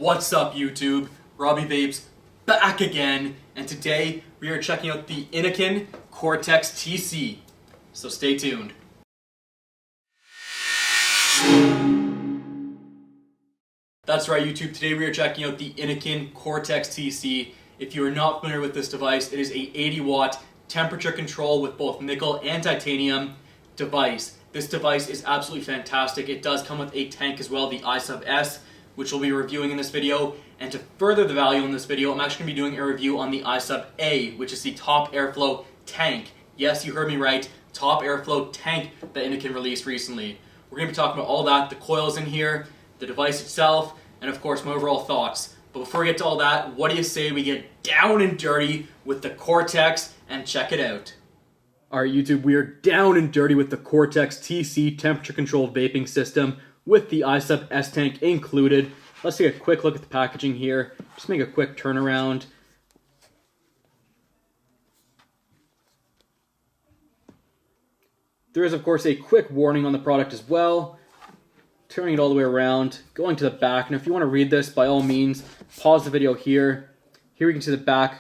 What's up YouTube? Robbie Vapes back again, and today we are checking out the Innokin Cortex TC, so stay tuned. That's right YouTube, today we are checking out the Innokin Cortex TC. If you are not familiar with this device, it is a 80 watt temperature control with both nickel and titanium device. This device is absolutely fantastic. It does come with a tank as well, the Isub S, which we'll be reviewing in this video. And to further the value in this video, I'm actually going to be doing a review on the Isub A, which is the top airflow tank. Yes, you heard me right, top airflow tank that Innokin released recently. We're going to be talking about all that, the coils in here, the device itself, and of course my overall thoughts. But before we get to all that, what do you say we get down and dirty with the Cortex and check it out? Alright YouTube, we are down and dirty with the Cortex TC temperature controlled vaping system with the Isub S tank included. Let's take a quick look at the packaging here. Just make a quick turnaround. There is of course a quick warning on the product as well. Turning it all the way around, going to the back, and if you want to read this, by all means, pause the video here. Here we can see the back.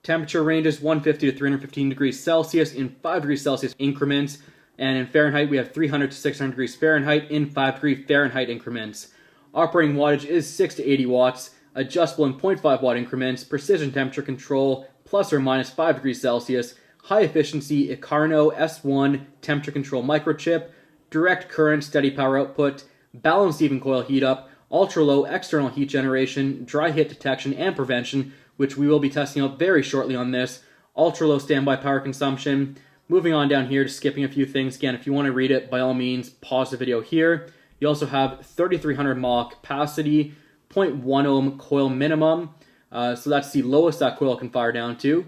Temperature ranges 150 to 315 degrees Celsius in 5 degrees Celsius increments. And in Fahrenheit, we have 300 to 600 degrees Fahrenheit in 5 degree Fahrenheit increments. Operating wattage is 6 to 80 watts, adjustable in 0.5 watt increments, precision temperature control, plus or minus 5 degrees Celsius, high efficiency Icarno S1 temperature control microchip, direct current steady power output, balanced even coil heat up, ultra low external heat generation, dry hit detection and prevention, which we will be testing out very shortly on this, ultra low standby power consumption. Moving on down here, just skipping a few things. Again, if you want to read it, by all means, pause the video here. You also have 3300 mAh capacity, 0.1 ohm coil minimum. So that's the lowest that coil can fire down to.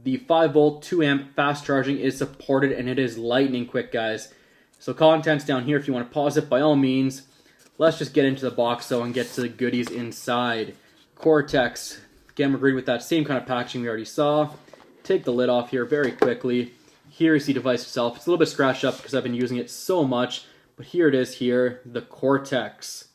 The 5 volt, 2 amp fast charging is supported, and it is lightning quick, guys. So contents down here, if you want to pause it, by all means. Let's just get into the box though and get to the goodies inside. Cortex, again, we're agreed with that same kind of packaging we already saw. Take the lid off here very quickly. Here is the device itself. It's a little bit scratched up because I've been using it so much, but here it is here, the Cortex.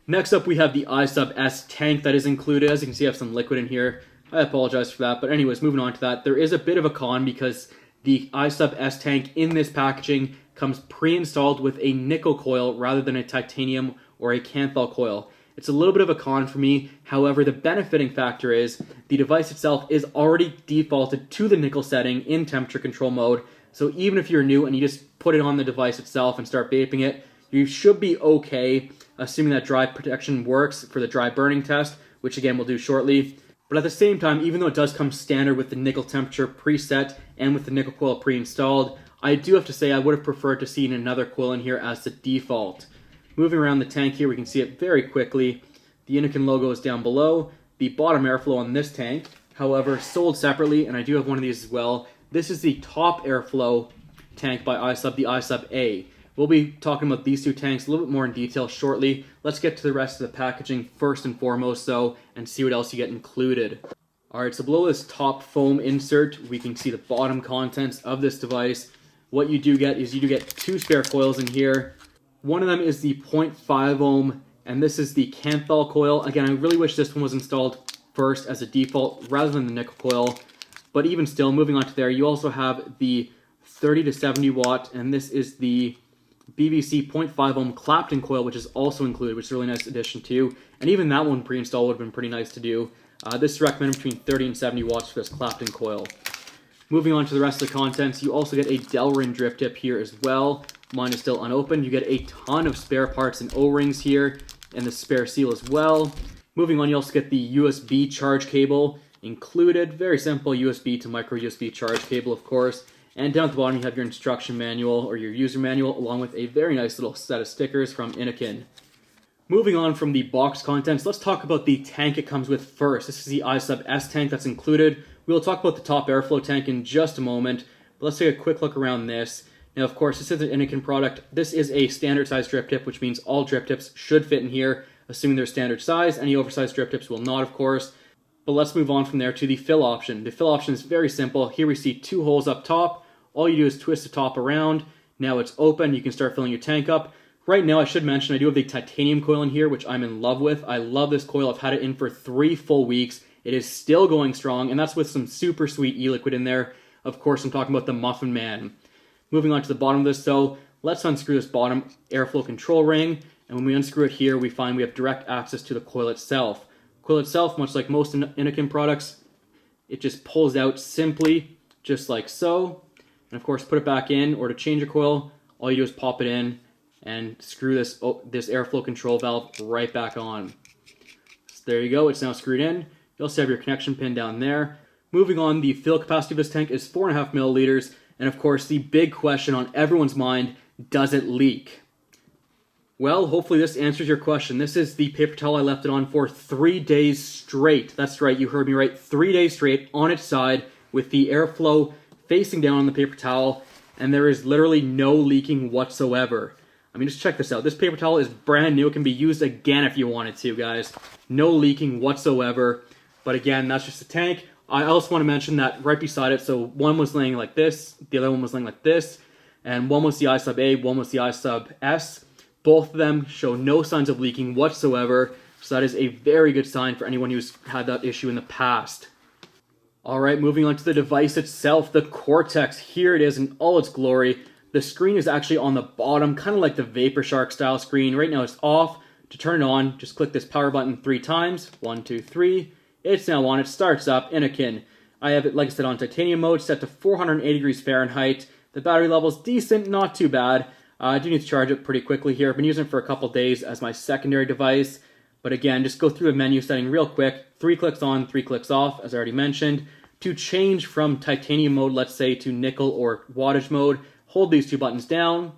Next up we have the Isub S tank that is included. As you can see, I have some liquid in here. I apologize for that, but anyways, moving on to that. There is a bit of a con because the Isub S tank in this packaging comes pre-installed with a nickel coil rather than a titanium or a Kanthal coil. It's a little bit of a con for me. However, the benefiting factor is the device itself is already defaulted to the nickel setting in temperature control mode. So even if you're new and you just put it on the device itself and start vaping it, you should be okay, assuming that dry protection works for the dry burning test, which again we'll do shortly. But at the same time, even though it does come standard with the nickel temperature preset and with the nickel coil pre-installed, I do have to say I would have preferred to see another coil in here as the default. Moving around the tank here, we can see it very quickly. The Innokin logo is down below. The bottom airflow on this tank, however, sold separately, and I do have one of these as well. This is the top airflow tank by Isub, the Isub A. We'll be talking about these two tanks a little bit more in detail shortly. Let's get to the rest of the packaging first and foremost, though, and see what else you get included. Alright, so below this top foam insert, we can see the bottom contents of this device. What you do get is you do get 2 spare coils in here. One of them is the 0.5 ohm, and this is the Kanthal coil. Again, I really wish this one was installed first as a default rather than the nickel coil. But even still, moving on to there, you also have the 30 to 70 watt, and this is the BVC 0.5 ohm Clapton coil, which is also included, which is a really nice addition too. And even that one pre-installed would have been pretty nice to do. This is recommended between 30 and 70 watts for this Clapton coil. Moving on to the rest of the contents, you also get a Delrin drip tip here as well. Mine is still unopened. You get a ton of spare parts and O-rings here, and the spare seal as well. Moving on, you also get the USB charge cable included. Very simple USB to micro USB charge cable, of course. And down at the bottom, you have your instruction manual or your user manual, along with a very nice little set of stickers from Innokin. Moving on from the box contents, let's talk about the tank it comes with first. This is the Isub S tank that's included. We'll talk about the top airflow tank in just a moment, but let's take a quick look around this. Now, of course, this is an Innokin product. This is a standard size drip tip, which means all drip tips should fit in here, assuming they're standard size. Any oversized drip tips will not, of course. But let's move on from there to the fill option. The fill option is very simple. Here we see 2 holes up top. All you do is twist the top around. Now it's open. You can start filling your tank up. Right now, I should mention, I do have the titanium coil in here, which I'm in love with. I love this coil. I've had it in for 3 full weeks. It is still going strong, and that's with some super sweet e-liquid in there. Of course, I'm talking about the Muffin Man. Moving on to the bottom of this, so let's unscrew this bottom airflow control ring, and when we unscrew it here, we find we have direct access to the coil itself. Coil itself, much like most Innokin products, it just pulls out simply, just like so. And of course, put it back in, or to change a coil, all you do is pop it in and screw this airflow control valve right back on. So there you go, it's now screwed in. You also have your connection pin down there. Moving on, the fill capacity of this tank is 4.5 milliliters, and of course, the big question on everyone's mind, does it leak? Well, hopefully this answers your question. This is the paper towel I left it on for 3 days straight. That's right, you heard me right, 3 days straight on its side with the airflow facing down on the paper towel, and there is literally no leaking whatsoever. I mean, just check this out. This paper towel is brand new. It can be used again if you wanted to, guys. No leaking whatsoever. But again, that's just a tank. I also want to mention that right beside it, so one was laying like this, the other one was laying like this, and one was the Isub A, one was the Isub S. Both of them show no signs of leaking whatsoever, so that is a very good sign for anyone who's had that issue in the past. Alright, moving on to the device itself, the Cortex. Here it is in all its glory. The screen is actually on the bottom, kind of like the Vapor Shark style screen. Right now it's off. To turn it on, just click this power button 3 times. 1, 2, 3. It's now on. It starts up. Innokin. I have it, like I said, on titanium mode, set to 480 degrees Fahrenheit. The battery level's decent, not too bad. I do need to charge it pretty quickly here. I've been using it for a couple days as my secondary device. But again, just go through a menu setting real quick. 3 clicks on, 3 clicks off, as I already mentioned. To change from titanium mode, let's say, to nickel or wattage mode, hold these 2 buttons down.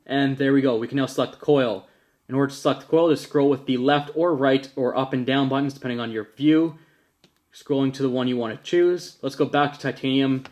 And there we go. We can now select the coil. In order to select the coil, just scroll with the left or right or up and down buttons, depending on your view. Scrolling to the one you want to choose. Let's go back to titanium.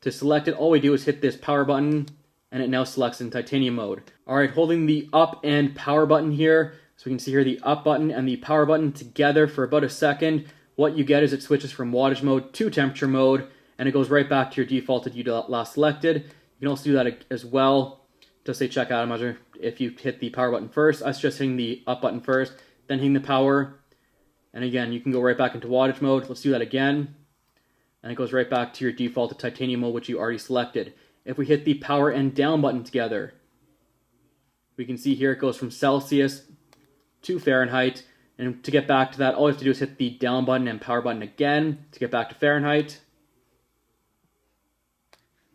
To select it, all we do is hit this power button, and it now selects in titanium mode. Alright, holding the up and power button here, so we can see here the up button and the power button together for about a second. What you get is it switches from wattage mode to temperature mode, and it goes right back to your default that you last selected. You can also do that as well. Just say check out measure. If you hit the power button first, I suggest hitting the up button first, then hitting the power. And again, you can go right back into wattage mode. Let's do that again. And it goes right back to your default titanium mode, which you already selected. If we hit the power and down button together, we can see here it goes from Celsius to Fahrenheit. And to get back to that, all we have to do is hit the down button and power button again to get back to Fahrenheit.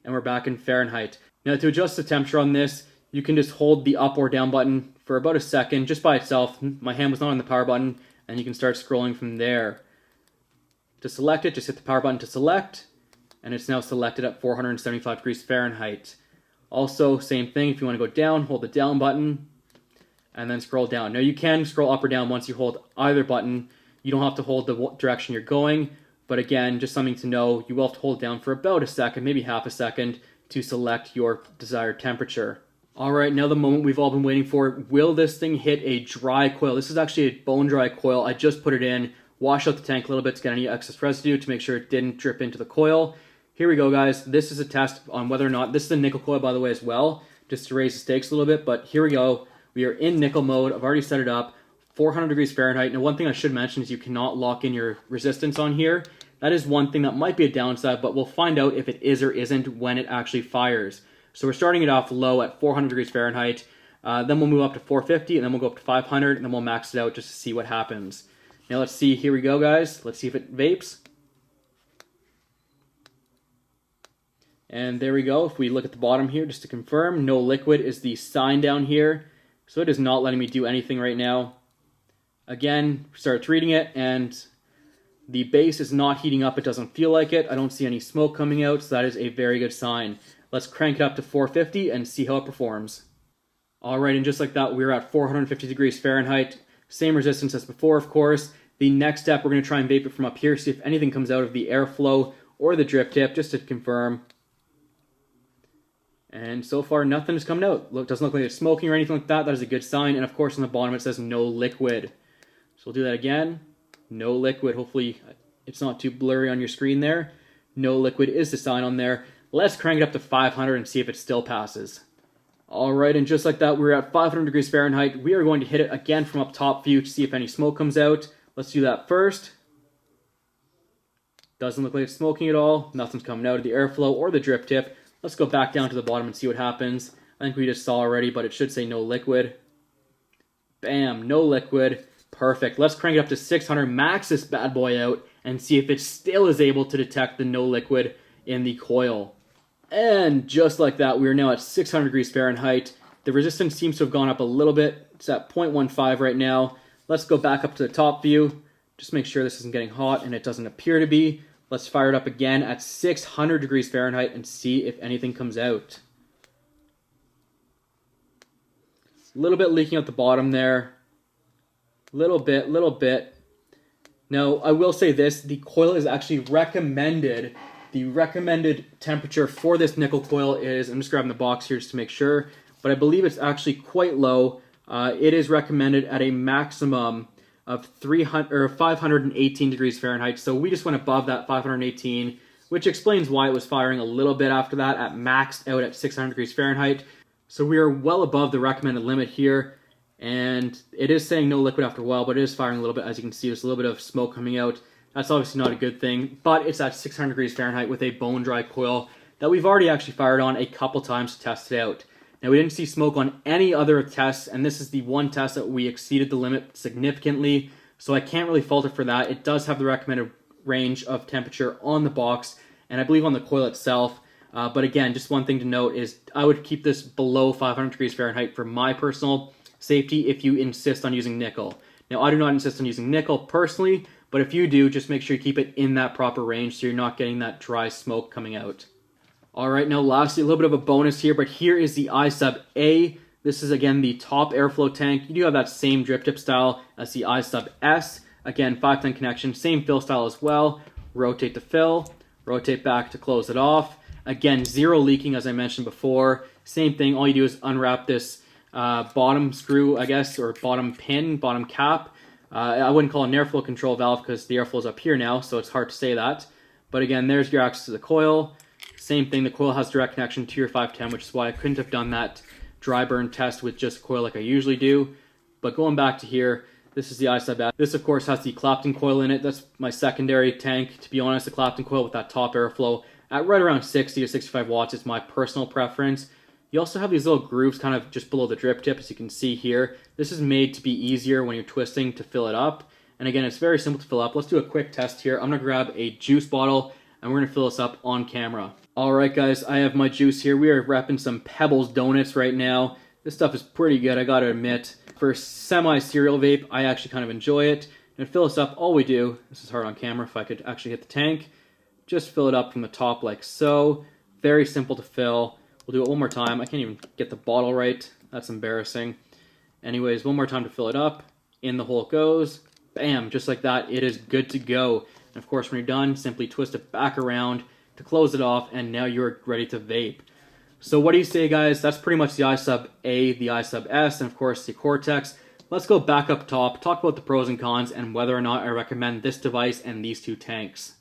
And we're back in Fahrenheit. Now to adjust the temperature on this, you can just hold the up or down button for about a second just by itself. My hand was not on the power button, and you can start scrolling from there. To select it, just hit the power button to select, and it's now selected at 475 degrees Fahrenheit. Also, same thing, if you want to go down, hold the down button, and then scroll down. Now you can scroll up or down once you hold either button. You don't have to hold the direction you're going, but again, just something to know, you will have to hold down for about a second, maybe half a second, to select your desired temperature. Alright, now the moment we've all been waiting for. Will this thing hit a dry coil? This is actually a bone dry coil. I just put it in, washed out the tank a little bit to get any excess residue to make sure it didn't drip into the coil. Here we go, guys. This is a test on whether or not, this is a nickel coil by the way as well, just to raise the stakes a little bit, but here we go. We are in nickel mode. I've already set it up, 400 degrees Fahrenheit. Now one thing I should mention is you cannot lock in your resistance on here. That is one thing that might be a downside, but we'll find out if it is or isn't when it actually fires. So we're starting it off low at 400 degrees Fahrenheit, then we'll move up to 450, and then we'll go up to 500, and then we'll max it out just to see what happens. Now let's see, here we go guys, let's see if it vapes. And there we go, if we look at the bottom here, just to confirm, no liquid is the sign down here, so it is not letting me do anything right now. Again, starts reading it, and the base is not heating up, it doesn't feel like it, I don't see any smoke coming out, so that is a very good sign. Let's crank it up to 450 and see how it performs. Alright, and just like that, we're at 450 degrees Fahrenheit. Same resistance as before, of course. The next step, we're going to try and vape it from up here, see if anything comes out of the airflow or the drip tip, just to confirm. And so far, nothing is coming out. Look, doesn't look like it's smoking or anything like that. That is a good sign. And of course, on the bottom, it says no liquid. So we'll do that again. No liquid. Hopefully, it's not too blurry on your screen there. No liquid is the sign on there. Let's crank it up to 500 and see if it still passes. Alright, and just like that, we're at 500 degrees Fahrenheit. We are going to hit it again from up top view to see if any smoke comes out. Let's do that first. Doesn't look like it's smoking at all. Nothing's coming out of the airflow or the drip tip. Let's go back down to the bottom and see what happens. I think we just saw already, but it should say no liquid. Bam, no liquid. Perfect. Let's crank it up to 600, max this bad boy out, and see if it still is able to detect the no liquid in the coil. And just like that, we are now at 600 degrees Fahrenheit. The resistance seems to have gone up a little bit. It's at 0.15 right now. Let's go back up to the top view. Just make sure this isn't getting hot, and it doesn't appear to be. Let's fire it up again at 600 degrees Fahrenheit and see if anything comes out. A little bit leaking out the bottom there. Little bit. Now, I will say this, the coil is actually recommended. The recommended temperature for this nickel coil is, I'm just grabbing the box here just to make sure, but I believe it's actually quite low. It is recommended at a maximum of 518 degrees Fahrenheit, so we just went above that 518, which explains why it was firing a little bit after that at maxed out at 600 degrees Fahrenheit. So we are well above the recommended limit here, and it is saying no liquid after a while, but it is firing a little bit. As you can see, there's a little bit of smoke coming out. That's obviously not a good thing, but it's at 600 degrees Fahrenheit with a bone dry coil that we've already actually fired on a couple times to test it out. Now, we didn't see smoke on any other tests, and this is the one test that we exceeded the limit significantly, so I can't really fault it for that. It does have the recommended range of temperature on the box, and I believe on the coil itself. But again, just one thing to note is I would keep this below 500 degrees Fahrenheit for my personal safety if you insist on using nickel. Now, I do not insist on using nickel personally, but if you do, just make sure you keep it in that proper range so you're not getting that dry smoke coming out. Alright, now lastly, a little bit of a bonus here, but here is the Isub A. This is, again, the top airflow tank. You do have that same drip tip style as the Isub S. Again, 510 connection, same fill style as well. Rotate to fill, rotate back to close it off. Again, zero leaking, as I mentioned before. Same thing, all you do is unwrap this bottom screw, I guess, or bottom pin, bottom cap. I wouldn't call it an airflow control valve because the airflow is up here now, so it's hard to say that. But again, there's your access to the coil. Same thing, the coil has direct connection to your 510, which is why I couldn't have done that dry burn test with just coil like I usually do. But going back to here, this is the Isub S. This, of course, has the Clapton coil in it. That's my secondary tank. To be honest, the Clapton coil with that top airflow at right around 60 to 65 watts is my personal preference. You also have these little grooves kind of just below the drip tip, as you can see here. This is made to be easier when you're twisting to fill it up. And again, it's very simple to fill up. Let's do a quick test here. I'm going to grab a juice bottle, and we're going to fill this up on camera. Alright guys, I have my juice here. We are repping some Pebbles Donuts right now. This stuff is pretty good, I gotta admit. For semi-serial vape, I actually kind of enjoy it. And to fill this up, all we do, this is hard on camera if I could actually hit the tank, just fill it up from the top like so. Very simple to fill. We'll do it one more time. I can't even get the bottle right. That's embarrassing. Anyways, one more time to fill it up. In the hole it goes. Bam, just like that, it is good to go. And of course, when you're done, simply twist it back around to close it off, and now you're ready to vape. So what do you say, guys? That's pretty much the Isub A, the Isub S, and of course the Cortex. Let's go back up top, talk about the pros and cons, and whether or not I recommend this device and these two tanks.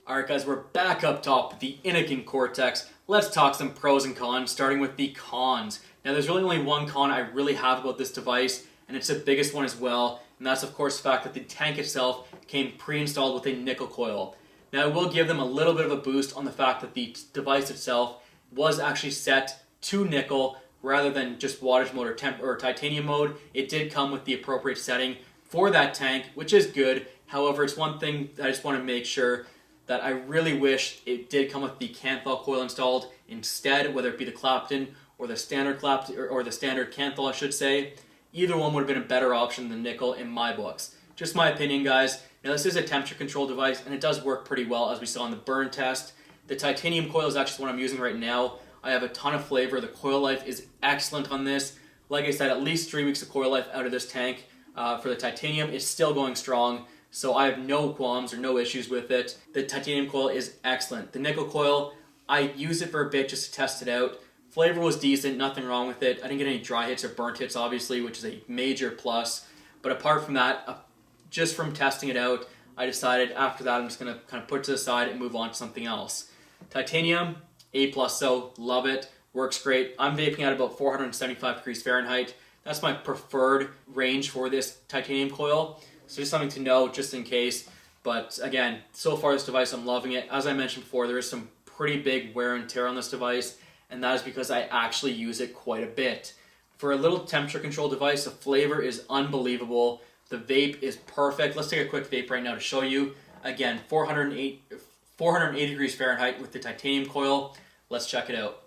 Alright guys, we're back up top with the Innokin Cortex. Let's talk some pros and cons, starting with the cons. Now there's really only one con I really have about this device, and it's the biggest one as well, and that's of course the fact that the tank itself came pre-installed with a nickel coil. Now I will give them a little bit of a boost on the fact that the device itself was actually set to nickel rather than just wattage mode or titanium mode. It did come with the appropriate setting for that tank, which is good. However, it's one thing that I just want to make sure that I really wish it did come with the Canthal coil installed instead, whether it be the Clapton or the standard Clapton or the standard Canthal, I should say. Either one would have been a better option than nickel in my books. Just my opinion, guys. Now this is a temperature control device, and it does work pretty well, as we saw in the burn test. The titanium coil is actually what I'm using right now. I have a ton of flavor. The coil life is excellent on this. Like I said, at least 3 weeks of coil life out of this tank. For the titanium, it's still going strong, so I have no qualms or no issues with it. The titanium coil is excellent. The nickel coil, I used it for a bit just to test it out. Flavor was decent, nothing wrong with it. I didn't get any dry hits or burnt hits, obviously, which is a major plus. But apart from that, just from testing it out, I decided after that I'm just going to kind of put it to the side and move on to something else. Titanium, A+, so love it, works great. I'm vaping at about 475 degrees Fahrenheit. That's my preferred range for this titanium coil, so just something to know just in case. But again, so far this device, I'm loving it. As I mentioned before, there is some pretty big wear and tear on this device, and that is because I actually use it quite a bit. For a little temperature control device, the flavor is unbelievable. The vape is perfect. Let's take a quick vape right now to show you. Again, 480 degrees Fahrenheit with the titanium coil. Let's check it out.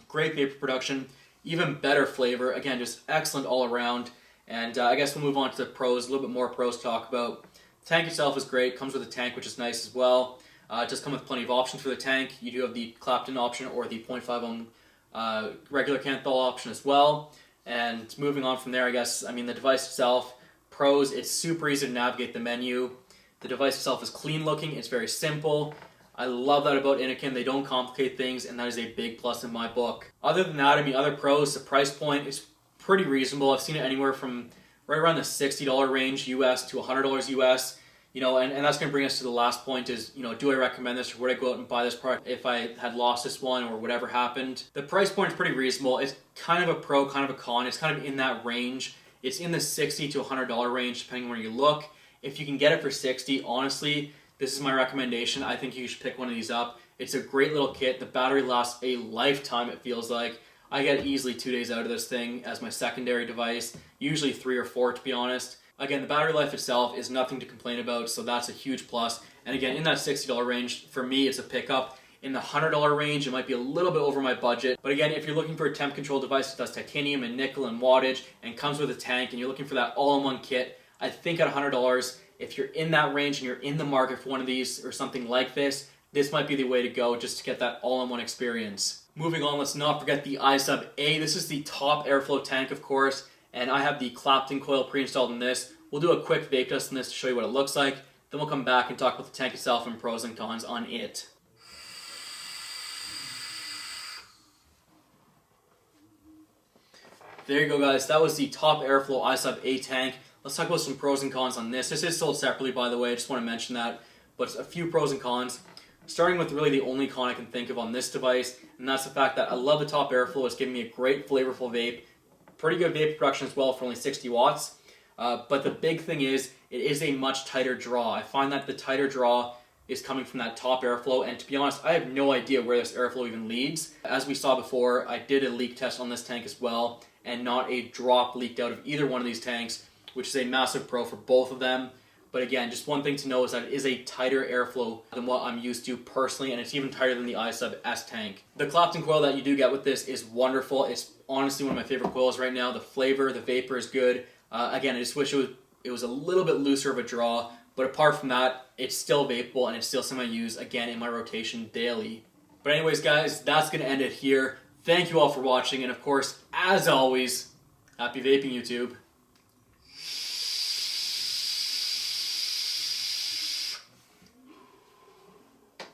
Great vapor production, even better flavor. Again, just excellent all around. And I guess we'll move on to the pros, a little bit more pros to talk about. The tank itself is great, comes with a tank, which is nice as well. It does come with plenty of options for the tank. You do have the clapped-in option or the 0.5 ohm regular Canthal option as well. And moving on from there, I guess, I mean, the device itself, pros, it's super easy to navigate the menu. The device itself is clean looking, it's very simple. I love that about Innokin. They don't complicate things, and that is a big plus in my book. Other than that, I mean, other pros, the price point is pretty reasonable. I've seen it anywhere from right around the $60 range US to $100 US. You know, and that's going to bring us to the last point is, you know, do I recommend this, or would I go out and buy this product if I had lost this one or whatever happened? The price point is pretty reasonable. It's kind of a pro, kind of a con. It's kind of in that range. It's in the $60 to $100 range, depending on where you look. If you can get it for $60, honestly, this is my recommendation. I think you should pick one of these up. It's a great little kit. The battery lasts a lifetime, it feels like. I get easily 2 days out of this thing as my secondary device, usually 3 or 4 to be honest. Again, the battery life itself is nothing to complain about, so that's a huge plus. And again, in that $60 range, for me, it's a pickup. In the $100 range, it might be a little bit over my budget. But again, if you're looking for a temp control device that does titanium and nickel and wattage and comes with a tank and you're looking for that all-in-one kit, I think at $100, if you're in that range and you're in the market for one of these or something like this might be the way to go just to get that all-in-one experience. Moving on, let's not forget the Isub A. This is the top airflow tank, of course, and I have the clapped-in coil pre-installed in this. We'll do a quick vape test on this to show you what it looks like. Then we'll come back and talk about the tank itself and pros and cons on it. There you go, guys. That was the top airflow Isub A tank. Let's talk about some pros and cons on this. This is sold separately, by the way. I just want to mention that. But a few pros and cons. Starting with really the only con I can think of on this device, and that's the fact that I love the top airflow. It's giving me a great flavorful vape. Pretty good vape production as well for only 60 watts. But the big thing is, it is a much tighter draw. I find that the tighter draw is coming from that top airflow, and to be honest, I have no idea where this airflow even leads. As we saw before, I did a leak test on this tank as well, and not a drop leaked out of either one of these tanks, which is a massive pro for both of them. But again, just one thing to know is that it is a tighter airflow than what I'm used to personally, and it's even tighter than the Isub S tank. The clapped-in coil that you do get with this is wonderful. It's honestly one of my favorite coils right now. The flavor, the vapor is good. Again, I just wish it was a little bit looser of a draw, but apart from that, it's still vapeable and it's still something I use, again, in my rotation daily. But anyways, guys, that's going to end it here. Thank you all for watching, and of course, as always, happy vaping, YouTube.